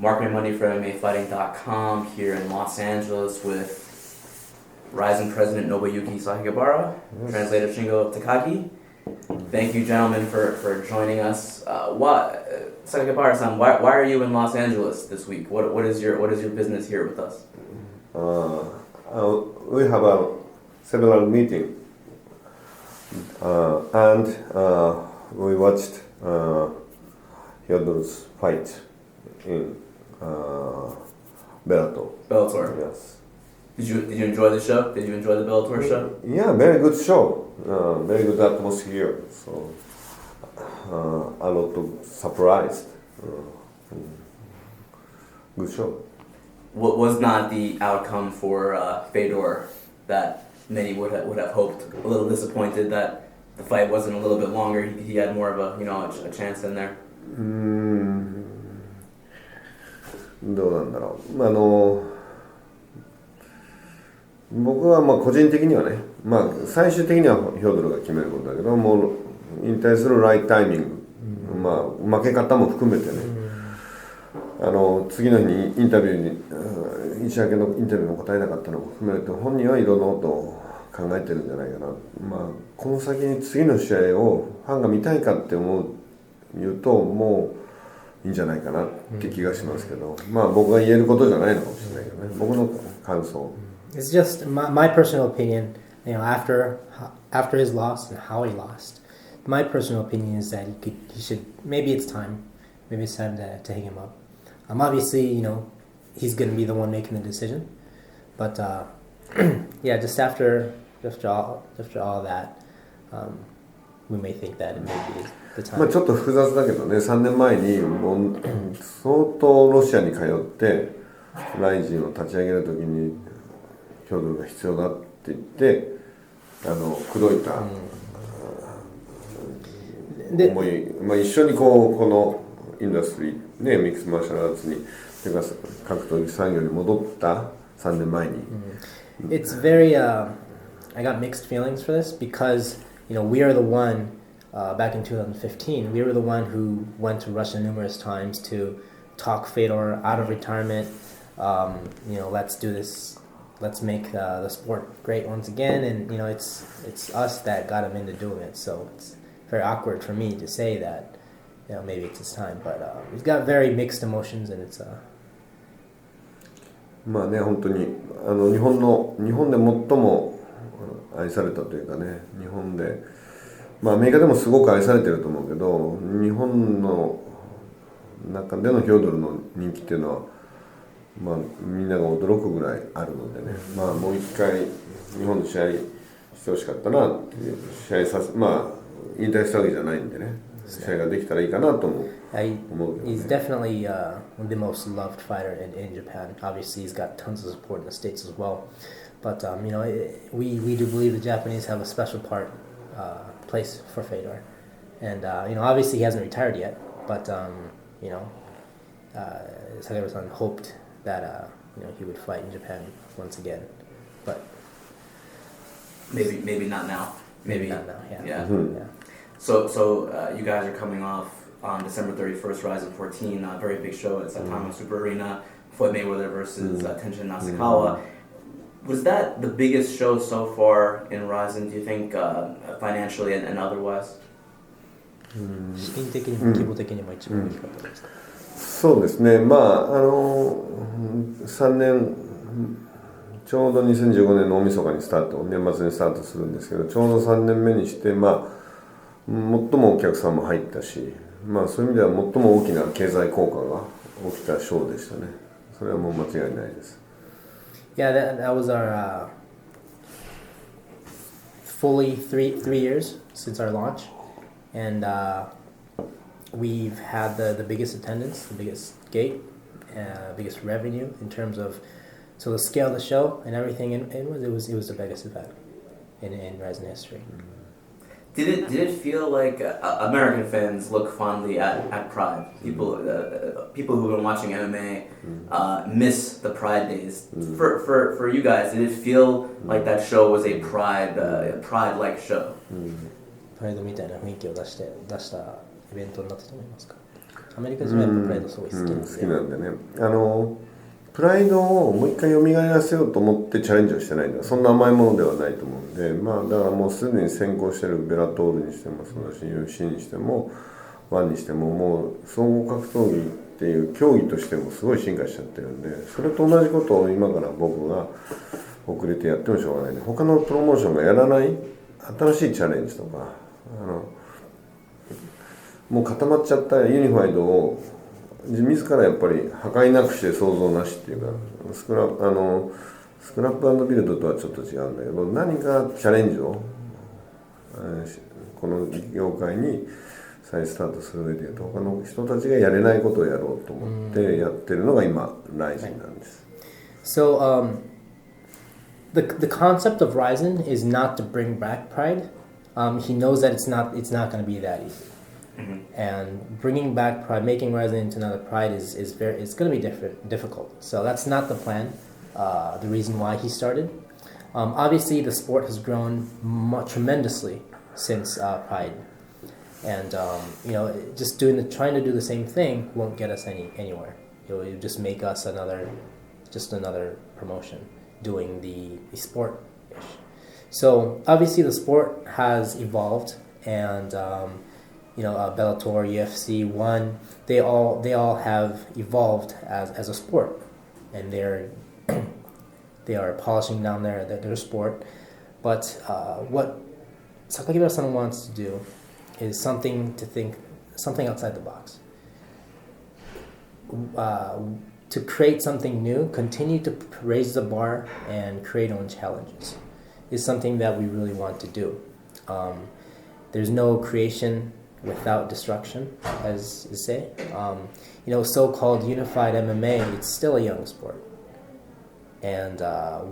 Marketing Money for MMA Fighting.com here in Los Angeles with Rizin President Nobuyuki Sakakibara, Translator Shingo Kashiwagi. Thank you, gentlemen, for joining us. Sakakibara-san, why are you in Los Angeles this week? What is your business here with us? We have several meetings, and we watched Fedor's fight in Bellator. Yes. Did you enjoy the show? Did you enjoy the Bellator show? Yeah, very good show. Very good atmosphere. So a lot of surprised. Good show. What was not the outcome for Fedor that many would have hoped? A little disappointed that the fight wasn't a little bit longer. He had more of a chance in there. どうなんだろう。僕は個人的にはね、最終的にはフョードルが決めることだけど、もう引退するライトタイミング、負け方も含めてね、次の日にインタビューに石明のインタビューも答えなかったのも含めて本人はいろんなことを考えてるんじゃないかな。この先に次の試合をファンが見たいかって言うともういいんじゃないかなって気がしますけど、僕が言えることじゃないのかもしれないけどね。僕の感想。It's just my personal opinion. After his loss and how he lost, my personal opinion is that he should. Maybe it's time. Maybe it's time to hang him up. Obviously, he's going to be the one making the decision. But yeah, just after all that, we may think that it may be the time. ちょっと複雑だけどね、3年前にもう相当ロシアに通ってライジンを立ち上げるときにフョードルが必要だって言って口説いた思い、一緒にこのインダストリーね、ミックスマーシャルアーツにてか格闘技産業に戻った3年前に。It's very I got mixed feelings for this because we are the one back in 2015 we were the one who went to Russia numerous times to talk Fedor out of retirement. Let's do this. Let's make the sport great once again, and it's us that got him into doing it. So it's very awkward for me to say that maybe it's his time, but he's got very mixed emotions, and it's 本当に日本で最も愛されたというかね、日本でアメリカでもすごく愛されてると思うけど、日本の中でのヒョードルの人気っていうのはみんなが驚くぐらいあるのでね、もう一回日本の試合してほしかったなっていう試合引退したわけじゃないんでね、試合ができたらいいかなと思うけどね。He's definitely the most loved fighter in Japan. Obviously, he's got tons of support in the States as well. But we do believe the Japanese have a special place for Fedor, and obviously he hasn't retired yet. But Sakakibara-san hoped that he would fight in Japan once again, but maybe not now. Maybe not now. Yeah. Yeah. So you guys are coming off on December 31st, Rizin 14, a very big show at Saitama Super Arena, Floyd Mayweather versus Tenshin Nasukawa. Was that the biggest show so far in Rizin, do you think, financially and otherwise? 資金的にも規模的にも一番大きかったですか？そうですね。3年ちょうど2015年の大晦日に年末にスタートするんですけど、ちょうど3年目にして最もお客さんも入ったし、そういう意味では最も大きな経済効果が起きたショーでしたね。それはもう間違いないです。Yeah, that was our fully three years since our launch, and we've had the biggest attendance, the biggest gate, biggest revenue in terms of the scale of the show and everything. And it was the biggest event in Rizin history. Did it feel like American fans look fondly at Pride? People who've been watching MMA miss the Pride days. For you guys, did it feel like that show was a Pride-like show? プライドみたいな雰囲気を出したイベントになったと思いますか？アメリカ人はやっぱプライドすごい好きなん好で、きなんでね。プライドをもう一回蘇らせようと思ってチャレンジをしてないんだ。そんな甘いものではないと思うんで、まあだからもうすでに先行してるベラトールにしてもそうだし、UFC にしてもワンにしても、もう総合格闘技っていう競技としてもすごい進化しちゃってるんで、それと同じことを今から僕が遅れてやってもしょうがないんで、他のプロモーションがやらない新しいチャレンジとか、もう固まっちゃったユニファイドを自らやっぱり破壊なくして創造なしっていうか、スクラップビルドとはちょっと違うんだけど、何かチャレンジを、この業界に再スタートする上でいうと、他の人たちがやれないことをやろうと思ってやってるのが今ライジンなんです。So the concept of Rizin is not to bring back Pride. He knows that it's not going to be that easy. And bringing back Pride, making Rizin into another Pride it's going to be difficult. So that's not the plan. The reason why he started. Obviously, the sport has grown tremendously since Pride, and just trying to do the same thing won't get us anywhere. It'll just make us another promotion doing the sport-ish. So obviously, the sport has evolved, and Bellator, UFC, ONE, they all have evolved as a sport, and they are polishing down their sport. But what Sakakibara-san wants to do is something outside the box. To create something new, continue to raise the bar and create own challenges is something that we really want to do. There's no creation without destruction, as you say. So-called unified MMA, it's still a young sport. And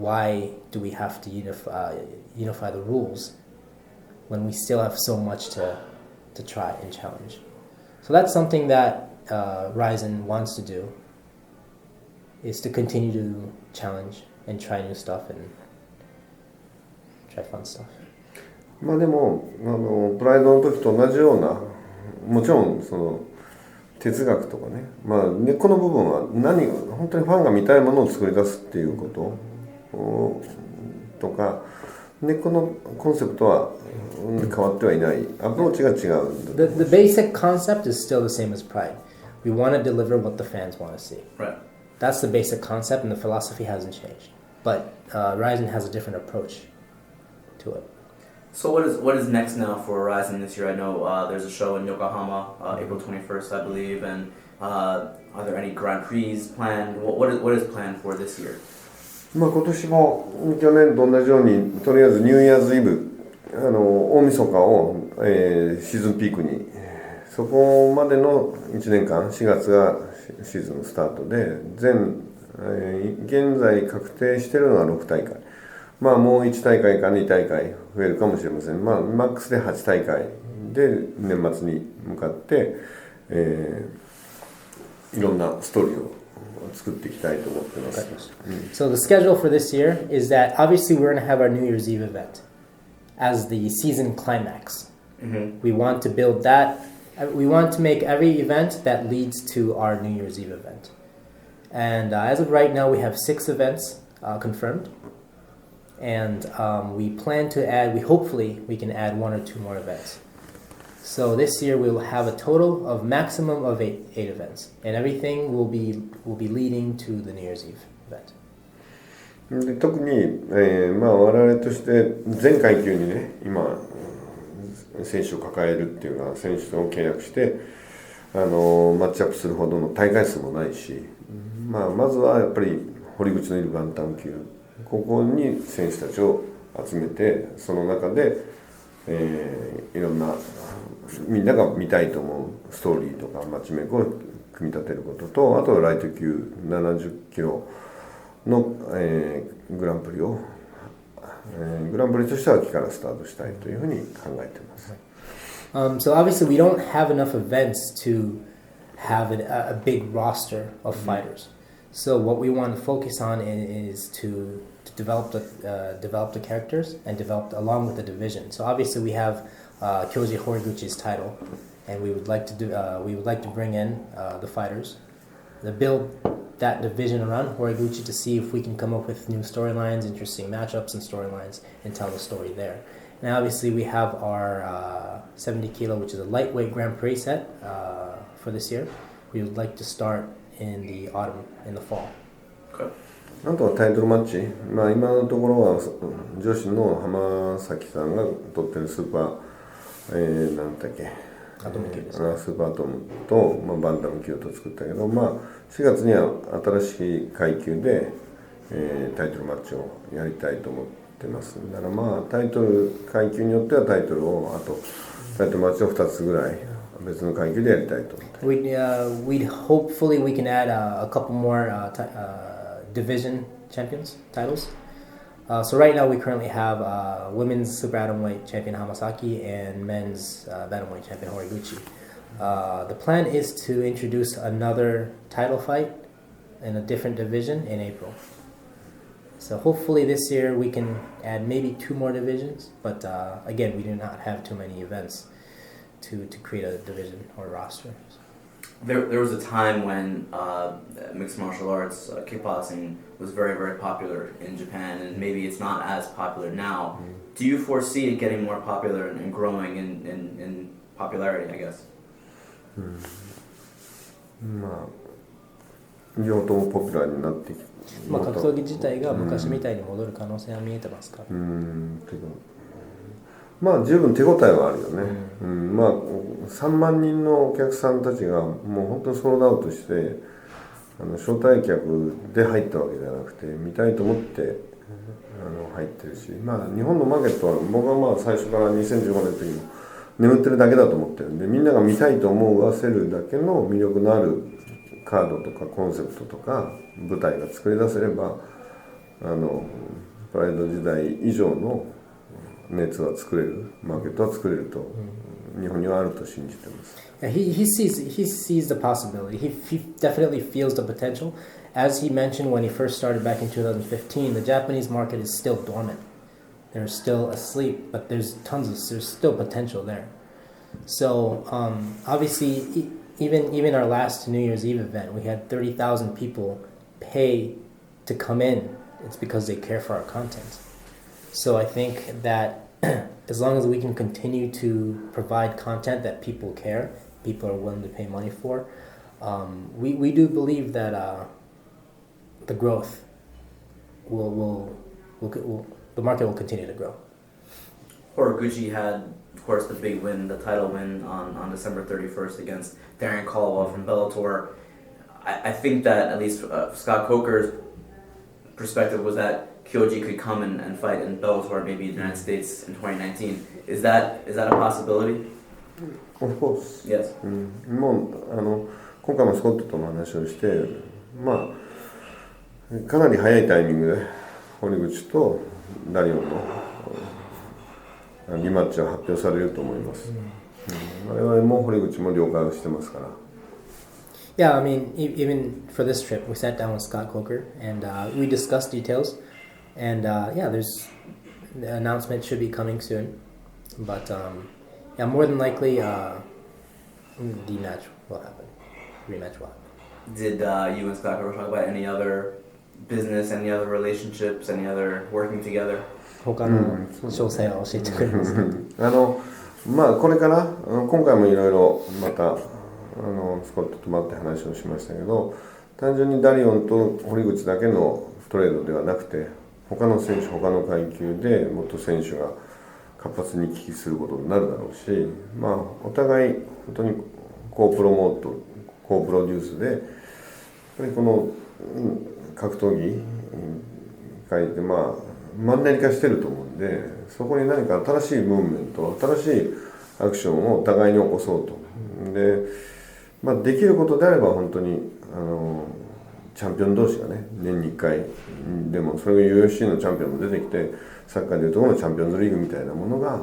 why do we have to unify the rules when we still have so much to try and challenge? So that's something that Rizin wants to do, is to continue to challenge and try new stuff and try fun stuff. まあでもプライドの時と同じような、もちろんその哲学とかね、まあ根っこの部分は本当にファンが見たいものを作り出すっていうこととか、根っこのコンセプトは変わってはいない、アプローチが違うんだ。The basic concept is still the same as Pride. We want to deliver what the fans want to see. Right. That's the basic concept, and the philosophy hasn't changed. But Rizin has a different approach to it. So what is next now for Rizin this year? I know there's a show in Yokohama, April 21st, I believe, and are there any Grand Prix planned? What is planned for this year? まあ今年も去年と同じように、とりあえずニューイヤーズイブ、大晦日を、シーズンピークに、そこまでの1年間、4月がシーズンスタートで、現在確定しているのは6大会。まあもう1大会か2大会増えるかもしれません。まあマックスで8大会で年末に向かって、いろんなストーリーを作っていきたいと思ってます。So the schedule for this year is that obviously we're going to have our New Year's Eve event as the season climax. Mm-hmm. We want to build that. We want to make every event that leads to our New Year's Eve event. And as of right now, we have 6 events confirmed. And we plan to add, hopefully we can add 1 or 2 more events. So this year we will have a total of maximum of 8 events. And everything will be leading to the New Year's Eve event. で特に、まあ我々として全階級にね、今選手を抱えるっていうのは選手と契約してマッチアップするほどの大会数もないし、まあまずはやっぱり堀口のいるバンタム級、ここに選手たちを集めて、その中で、いろんなみんなが見たいと思うストーリーとかマッチメイクを組み立てることと、あとはライト級70キロの、グランプリとしては秋からスタートしたいというふうに考えています。So obviously we don't have enough events to have a big roster of fighters. So what we want to focus on is to develop the characters and develop along with the division. So obviously we have Kyoji Horiguchi's title, and we would like to bring in the fighters, to build that division around Horiguchi to see if we can come up with new storylines, interesting matchups and storylines, and tell the story there. And obviously we have our 70 kilo, which is a lightweight Grand Prix set for this year. We would like to start in the autumn, in the fall. Okay. あとはタイトルマッチ、今のところは女子の浜崎さんが取ってるスーパー、なんだっけ、アトム級ですスーパーアトムと、バンタム級と作ったけど、4月には新しい階級で、タイトルマッチをやりたいと思ってます。だからタイトル階級によってはタイトルをあとタイトルマッチを2つぐらい別の階級でやりたいと思って。We'd hopefully we can add a couple more division champions titles. So right now we currently have women's super atomweight champion Hamasaki and men's bantamweight champion Horiguchi. The plan is to introduce another title fight in a different division in April. So hopefully this year we can add maybe 2 more divisions, but again we do not have too many events to create a division or roster. There was a time when mixed martial arts, kickboxing, was very, very popular in Japan, and maybe it's not as popular now. Do you foresee it getting more popular and growing in popularity, I guess? 両方ともポピュラーになってきて、格闘技自体が昔みたいに戻る可能性は見えてますか？十分手応えはあるよね。3万人のお客さんたちがもう本当にソールドアウトして招待客で入ったわけじゃなくて見たいと思って入ってるし、日本のマーケットは僕は最初から2015年の時に眠ってるだけだと思ってるんで、みんなが見たいと思わせるだけの魅力のあるカードとかコンセプトとか舞台が作り出せればプライド時代以上の熱は作れる、マーケットは作れると日本にはあると信じてます。Yeah, he sees the possibility. He definitely feels the potential. As he mentioned when he first started back in 2015, the Japanese market is still dormant. They're still asleep, but there's still potential there. So obviously, even our last New Year's Eve event, we had 30,000 people pay to come in. It's because they care for our content. So I think that as long as we can continue to provide content that people care, people are willing to pay money for, we do believe that the growth the market will continue to grow. Horiguchi had, of course, the big win, the title win on December 31st against Darren Caldwell from Bellator. I think that at least Scott Coker's perspective was that Kyoji could come and fight in Bellator, maybe the United States in 2019. Is that a possibility? Of course. Yes. もう今回もスコットとの話をしてかなり早いタイミングで堀口とダリオンのリマッチは発表されると思います。我々も堀口も了解をしてますから。Yeah, I mean, even for this trip, we sat down with Scott Coker and we discussed details. And there's the announcement should be coming soon. But more than likely, the match will happen. Rematch will happen. Did you and Scott Coker talk about any other business, any other relationships, any other working together? 他の詳細は教えてくれますか？これから今回もいろいろまたスコットと待って話をしましたけど、単純にダリオンと堀口だけのトレードではなくて他の選手、他の階級でもっと選手が活発に帰帰することになるだろうし、お互い本当にコープロモート、コープロデュースでやっぱりこの格闘技界でマンネリ化してると思うんで、そこに何か新しいムーブメント、新しいアクションをお互いに起こそうと。で、できることであれば本当にチャンピオン同士がね、年に1回でもそれが UFC のチャンピオンも出てきて、サッカーでいうところのチャンピオンズリーグみたいなものが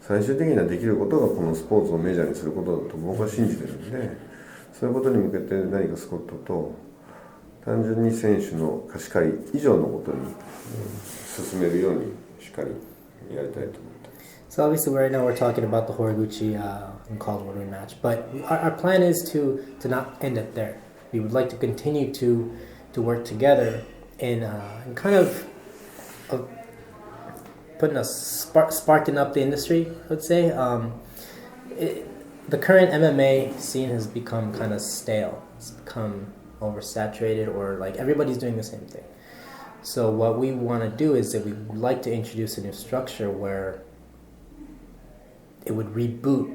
最終的にはできることがこのスポーツをメジャーにすることだと僕は信じてるんで、そういうことに向けて何かスコットと単純に選手の貸し借り以上のことに進めるようにしっかりやりたいと思って。So obviously right now we're talking about the Horiguchi and Caldwell rematch. But our plan is to not end it there. We would like to continue to work together in kind of putting a sparking up the industry, I would say. The current MMA scene has become kind of stale. It's become oversaturated, or like everybody's doing the same thing. So what we want to do is that we would like to introduce a new structure where it would reboot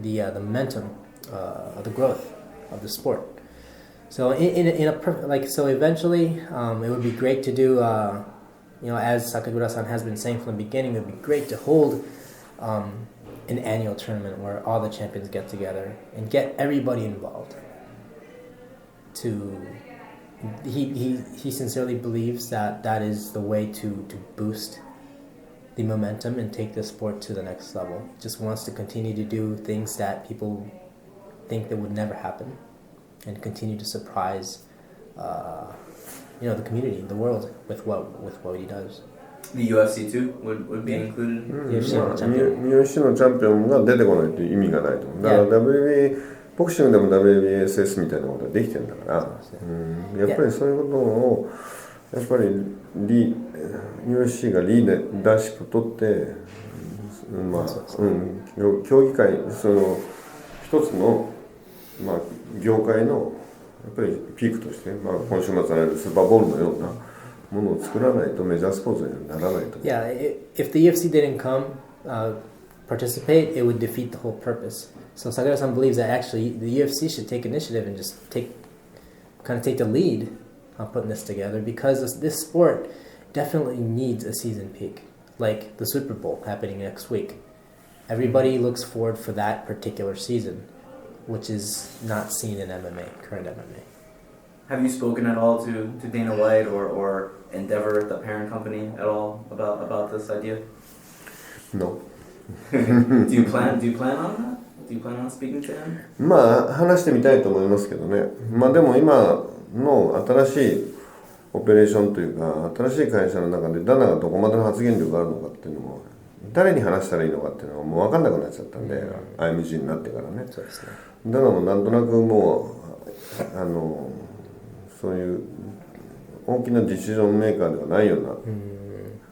the momentum, the growth of the sport. So so eventually it would be great to do, as Sakakibara-san has been saying from the beginning, it would be great to hold an annual tournament where all the champions get together and get everybody involved. He sincerely believes that is the way to boost the momentum and take the sport to the next level. Just wants to continue to do things that people think that would never happen, and continue to surprise, the community, the world with what he does. The UFC too would be included. UFC のチャンピオン。UFC のチャンピオンが出てこないと意味がないと。だから WB ボクシングでも WBSS みたいなことができてるんだから、やっぱりそういうことをやっぱりUFC がリーダーシップ取って、競技会その一つの業界のやっぱりピークとして、今週末にあるスーパーボウルのようなものを作らないとメジャースポーツにはならないと。Yeah, if the UFC didn't come participate, it would defeat the whole purpose. So Sakakibara-san believes that actually the UFC should take initiative and just take the lead on putting this together, because this sport definitely needs a season peak, like the Super Bowl happening next week. Everybody looks forward for that particular season, which is not seen in current MMA. Have you spoken at all to Dana White or Endeavor, the parent company, at all about this idea? No. Do you plan on that? Do you plan on speaking to him? 話してみたいと思いますけどね。でも今の新しいオペレーションというか、新しい会社の中でダナがどこまでの発言力があるのかっていうのも、誰に話したらいいのかっていうのがもう分かんなくなっちゃったんで、IMG になってからね。そうですね。ダナもなんとなくもうそういう大きなディシジョンメーカーではないような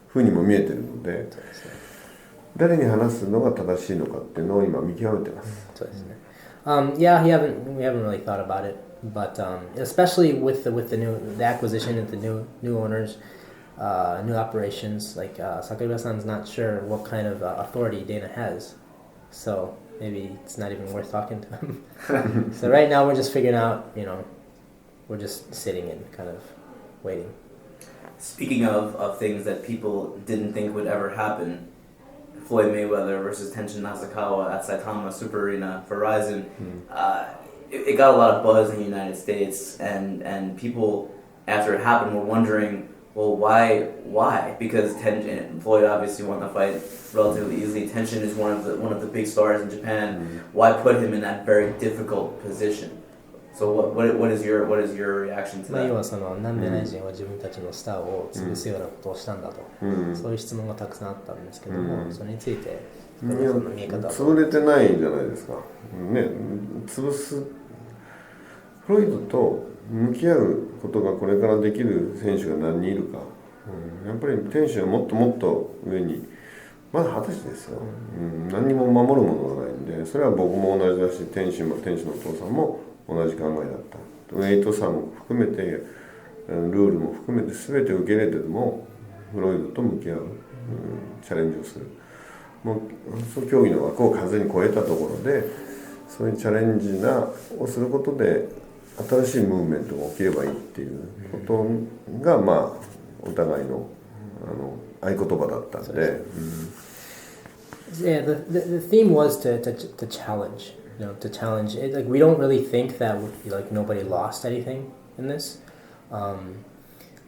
風にも見えてるので、誰に話すのが正しいのかっていうのを今見極めてます。そうですね。Yeah, we haven't really thought about it, but especially with the acquisition and the new owners, new operations, like Sakakibara-san's not sure what kind of authority Dana has, so maybe it's not even worth talking to him. So right now we're just figuring out, we're just sitting and kind of waiting. Speaking of things that people didn't think would ever happen, Floyd Mayweather versus Tenshin Nasukawa at Saitama Super Arena for Rizin, it got a lot of buzz in the United States, and people, after it happened, were wondering, well, why? Because Floyd obviously won the fight relatively easily. Tenshin is one of the big stars in Japan. Why put him in that very difficult position? So what is your reaction to that? 要はなんでナイジンは自分たちのスターを潰すようなことをしたんだと、そういう質問がたくさんあったんですけども、それについてその見え方は潰れてないんじゃないですか。ね、潰すフロイドと向き合うことがこれからできる選手が何人いるか、やっぱり天心はもっともっと上に、まだ20歳ですよ、何にも守るものがないんで、それは僕も同じだし、天心のお父さんも同じ考えだった。ウェイト差も含めて、ルールも含めて全て受け入れてでもフロイドと向き合う、チャレンジをする。もうその競技の枠を完全に超えたところで、そういうチャレンジをすることで新しいムーブメントが起きればいいっていうことが、お互いの合言葉だったんで。Yeah, the theme was to challenge. To challenge it. Like, we don't really think that nobody lost anything in this.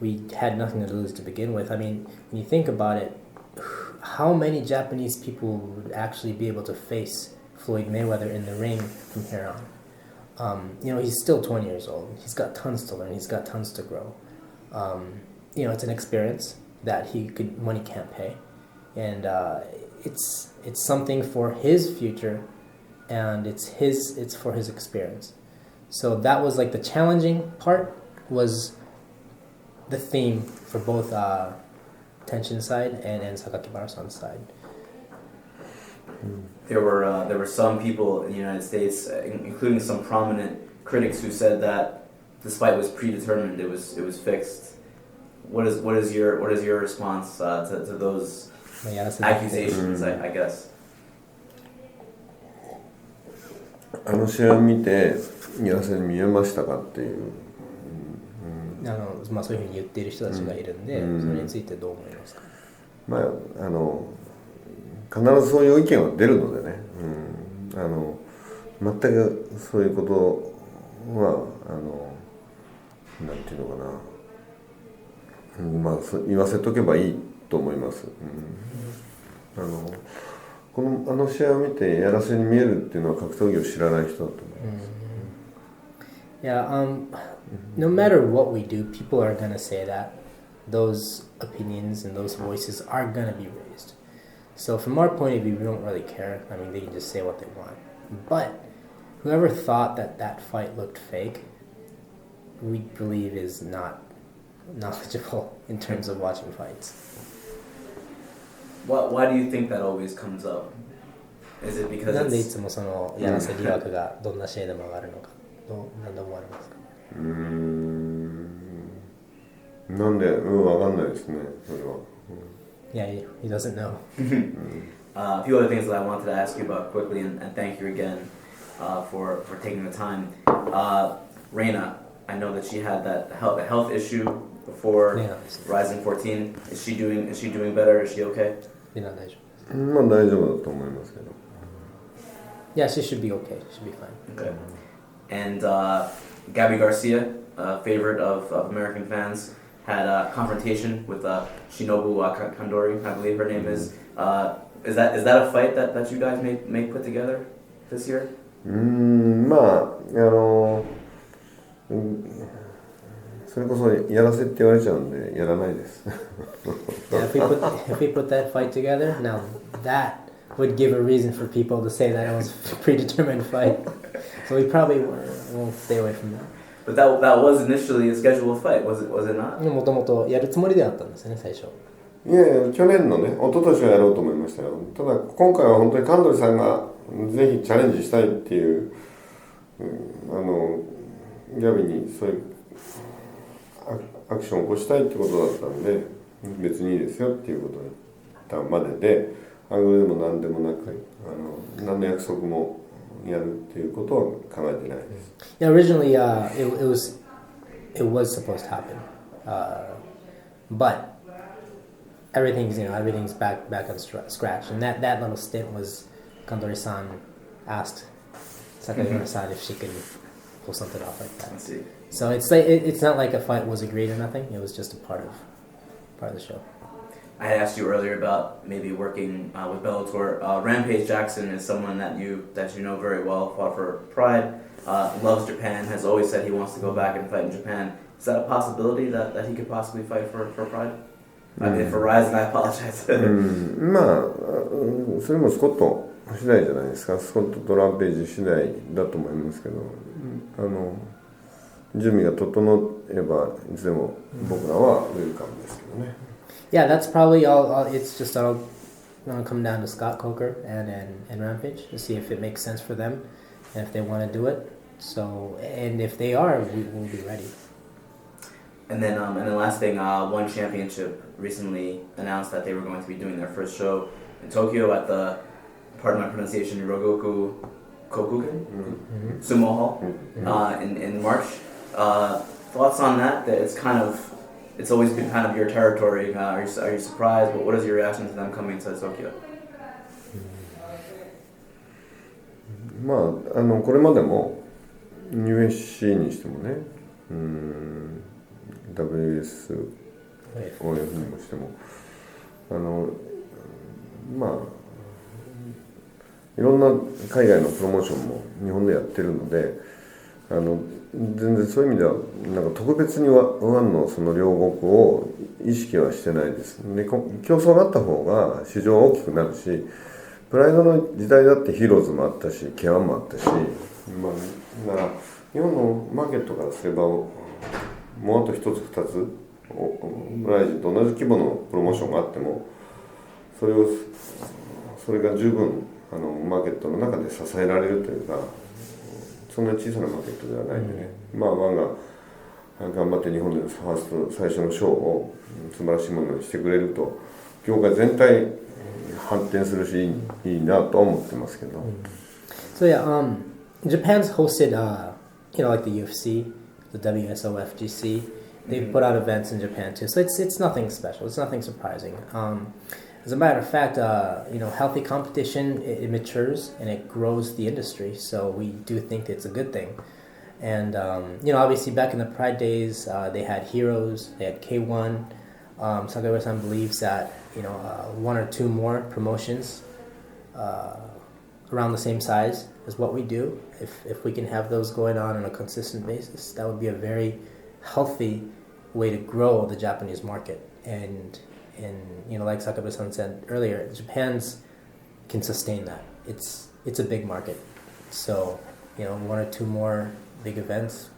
We had nothing to lose to begin with. I mean, when you think about it, how many Japanese people would actually be able to face Floyd Mayweather in the ring from here on? He's still 20 years old. He's got tons to learn. He's got tons to grow. It's an experience that money can't pay, and it's something for his future and it's for his experience. So that was like the challenging part was the theme for both Tenshin side and Sakakibara-san's side. There were some people in the United States, including some prominent critics, who said that this fight was predetermined. It was fixed. What is your response to those accusations? I guess. あの試合を見てやらせに見えましたかっていう。まあそういうふうに言っている人たちがいるんで、それについてどう思いますか。まあ必ずそういう意見は出るのでね、全くそういうことはなんていうのかな、まあ言わせとけばいいと思います。この試合を見てやらせに見えるっていうのは格闘技を知らない人だと思います。Yeah, no matter what we do, people are gonna say that those opinions and those voices are gonna be raised. So from our point of view, we don't really care. I mean, they can just say what they want. But whoever thought that fight looked fake, we believe is not knowledgeable in terms of watching fights. Why do you think that always comes up? Is it because なんでいつもそのやらせ疑惑がどんな試合でも上がるのか、なんで思われますか。なんで、わかんないですね、それは。Yeah, he doesn't know. A few other things that I wanted to ask you about quickly, and thank you again for taking the time. Reina, I know that she had that health issue before Rizin 14. Is she doing better? Is she okay? 大丈夫。まあ大丈夫だと思いますけど。Yeah, she should be okay. She should be fine. Okay. And Gabby Garcia, favorite of American fans, had a confrontation with Shinobu Kandori, I believe her name is. Is that a fight that you guys may put together this year? まあそれこそやらせって言われちゃうんでやらないです。Yeah, if we put that fight together, now that would give a reason for people to say that it was a predetermined fight. So we probably won't stay away from that. But that was initially a scheduled fight, was it not? もともとやるつもりであったんですね、最初。いやいや、去年のね、一昨年はやろうと思いましたよ。ただ今回は本当に神取さんがぜひチャレンジしたいっていう、ギャビにそういうアクションを起こしたいってことだったんで、別にいいですよっていうことを言ったまでで、アングルでも何でもなく、何の約束もやるっていうことは考えてないです。Yeah, originally, it was supposed to happen, but everything's back on scratch, and that little stint was Kandori-san asked Sakakibara-san if she could pull something off like that. I see. So it's not like a fight was agreed or nothing. It was just a part of the show. I had asked you earlier about maybe working with Bellator. Rampage Jackson is someone that you know very well. Fought for Pride, loves Japan. Has always said he wants to go back and fight in Japan. Is that a possibility that he could possibly fight for Pride? I mean, for Rizin, I apologize. まあそれもスコット次第じゃないですか。スコットとランページ次第だと思いますけど、準備が整えばいつでも僕らはウェルカムですけどね。Yeah, that's probably all. It's just all going to come down to Scott Coker and Rampage to see if it makes sense for them and if they want to do it. So, and if they are, we will be ready. And then last thing, One Championship recently announced that they were going to be doing their first show in Tokyo at the, pardon my pronunciation, Rogoku Kokugen Sumo Hall in March. Thoughts on that? That it's always been kind of your territory. Are you surprised? What is your reaction to them coming to Tokyo? まあこれまでも UFC にしてもね、WS OF にもしてもまあいろんな海外のプロモーションも日本でやってるので全然そういう意味ではなんか特別にワンのその両国を意識はしてないです。で競争があった方が市場は大きくなるしプライドの時代だってヒーローズもあったし K1 もあったし、だから日本のマーケットからすればもうあと一つ二つライジンと同じ規模のプロモーションがあってもそれが十分マーケットの中で支えられるというか、そんなに小さなマーケットではないんでね、ワンが頑張って日本でのファースト最初のショーを素晴らしいものにしてくれると業界全体発展するしいいなとは思ってますけど。So yeah, Japan's hosted, like the UFC, the WSOFGC. They've put out events in Japan too, so it's nothing special. It's nothing surprising. As a matter of fact, healthy competition it matures and it grows the industry. So we do think it's a good thing. And obviously back in the Pride days, they had Heroes, they had K1. Sakakibara-san believes that one or two more promotions around the same size as what we do. If we can have those going on a consistent basis, that would be a very healthy way to grow the Japanese market. And like Sakakibara-san said earlier, Japan's can sustain that. It's a big market, so one or two more big events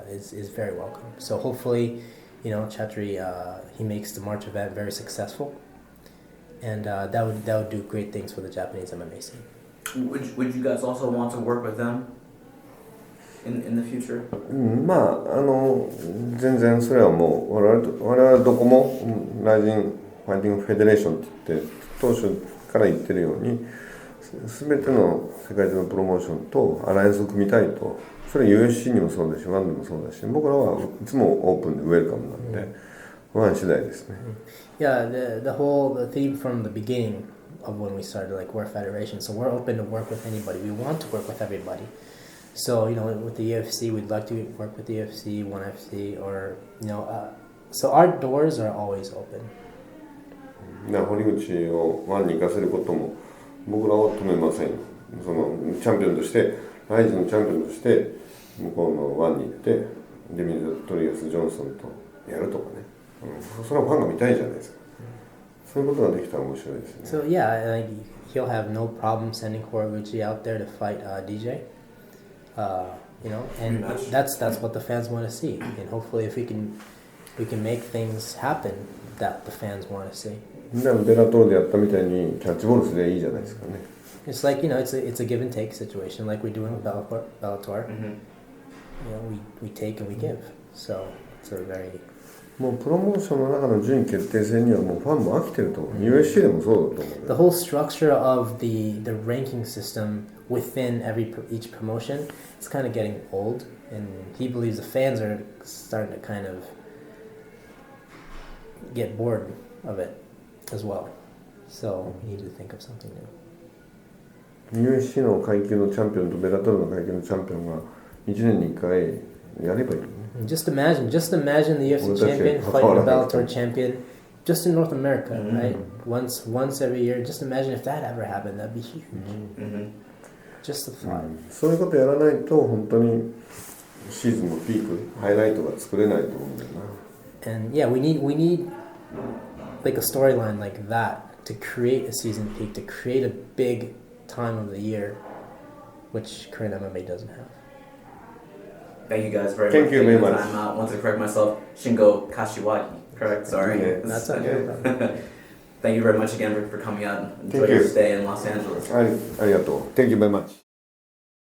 is very welcome. So hopefully, Chatri he makes the March event very successful, and that would do great things for the Japanese MMA scene. Would you guys also want to work with them in the future? 全然それはもう我々どこもライジンファイティングフェデレーションって言って当初から言ってるように全ての世界中のプロモーションとアライアンスを組みたいと。それ UFC にもそうだしワンでもそうだし僕らはいつもオープンでウェルカムなんで、ワン次第ですね。Yeah, the theme from the beginning of when we started, like, we're a federation, so we're open to work with anybody. We want to work with everybody. So with the UFC, we'd like to work with the UFC, ONE FC, or so our doors are always open. 堀口をワンに行かせることも僕らは止めません。そのチャンピオンとしてライジンのチャンピオンとして向こうのワンに行ってデミトリアス・ジョンソンとやるとかね、それはファンが見たいじゃないですか。そういうことができたら面白いですね。So yeah, he'll have no problem sending Horiguchi out there to fight DJ. And that's what the fans want to see. And hopefully, if we can make things happen that the fans want to see. ベラトールでやったみたいにキャッチボールすればいいじゃないですかね。It's like it's a give and take situation, like we're doing with Bellator. We take and we give. So it's a very もうプロモーションの中の順位決定戦にはもうファンも飽きてると思う。UFC でもそうだと思う。The whole structure of the ranking system within each promotion, it's kind of getting old, and he believes the fans are starting to kind of get bored of it as well. So we need to think of something new. UFC の階級のチャンピオンとベラトルの階級のチャンピオンが1年に1回やればいい、ね。Just imagine the UFC champion fighting the Bellator champion, just in North America, right? Once every year. Just imagine if that ever happened. That'd be huge. Just the thought. そういうことやらないと本当にシーズンのピーク、ハイライトが作れないと思うんだよな。And yeah, we need like a storyline like that to create a season peak, to create a big time of the year, which current MMA doesn't have. Thank you guys very much. Thank you very much. I want to correct myself. Shingo Kashiwagi, correct? Sorry. Yeah. That's okay. Thank you very much again for coming out. Enjoy your stay in Los Angeles. ありがとう。Thank you very much.